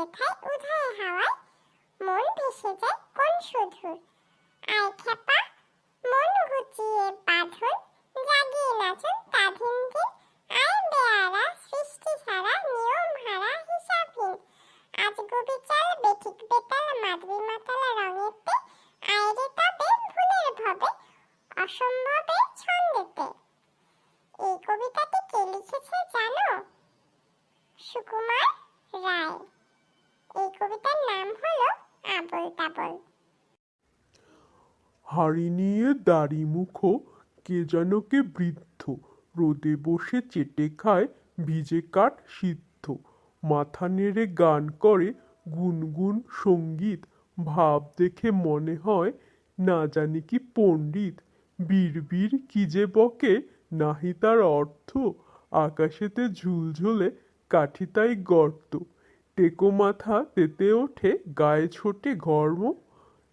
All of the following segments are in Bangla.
যেথায় উদয় হাওয়ায় মন ভেসে যায় কোন সুধুর। আয় খেপা মন ঘুচিয়ে বাঁধন, জাগিয়ে নাচন তাধিন দিন। আয় বেয়ারা সৃষ্টি ছাড়া নিয়ম হারা হিসাবহীন। আজ গোবিচার বেঠিক বেতাল মাধবী মাতালা রঙেতে। আয় রে তবে ভুলের ভবে অসম্ভবের ছন্দেতে। এই কবিতাটি কে লিখেছে জানো? সুকুমার রায়। এই কবিতার নাম হলো আবল তাবল। হাঁড়ি নিয়ে দাড়ি মুখো কে যেন কে বৃদ্ধ, রোদে বসে চেটে খায় ভিজে কাঠ সিদ্ধ। মাথা নেড়ে গান করে গুনগুন সঙ্গীত, ভাব দেখে মনে হয় না জানি কি পণ্ডিত। বীর কি যে বকে নাহি তার অর্থ, আকাশেতে ঝুলঝুলে কাঠি তাই গর্ত। টেকো মাথা তেতে ওঠে গায়ে ছোটে ঘর্ম,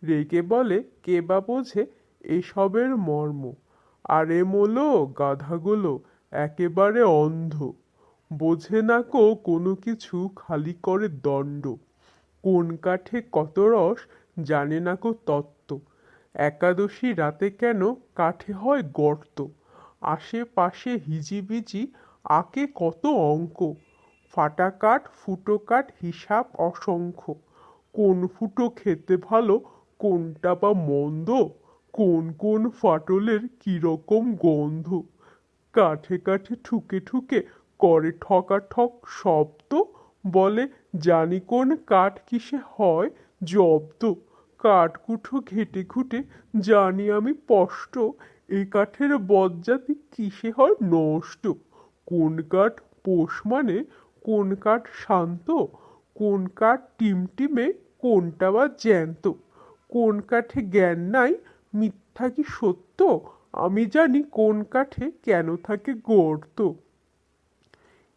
রেগে বলে কে বা বোঝে এসবের মর্ম। আরে মোলো গাধাগুলো একেবারে অন্ধ, বোঝে না কো কোনো কিছু খালি করে দণ্ড। কোন কাঠে কত রস জানে না কো তত্ত্ব, একাদশী রাতে কেন কাঠে হয় গর্ত। আশেপাশে হিজিবিজি আঁকে কত অঙ্ক, ফাটা কাঠ ফুটো কাঠ হিসাব অসংখ্য। কোন ফুটো খেতে ভালো কোনটা বা মন্দ, কোন কোন ফাটলের কিরকম গন্ধ। কাঠে কাঠে ঠুকে ঠুকে করে ঠকাঠক শব্দ, বলে জানি কোন কাঠ কিসে হয় জব্দ। কাঠকুঠো ঘেটে ঘুটে জানি আমি স্পষ্ট, এ কাঠের বজ্জাতি কিসে হয় নষ্ট। কোন কাঠ পোষ মানে কোন কাঠ শান্ত, কোন কাঠ টিমটিমে কোনটা বা জ্যান্ত। কোন কাঠে জ্ঞান নাই মিথ্যা কি সত্য, আমি জানি কোন কাঠে কেন থাকে গর্ত।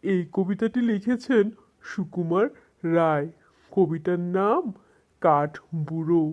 এই কবিতাটি লিখেছেন সুকুমার রায়। কবিতার নাম কাঠ বুড়ো।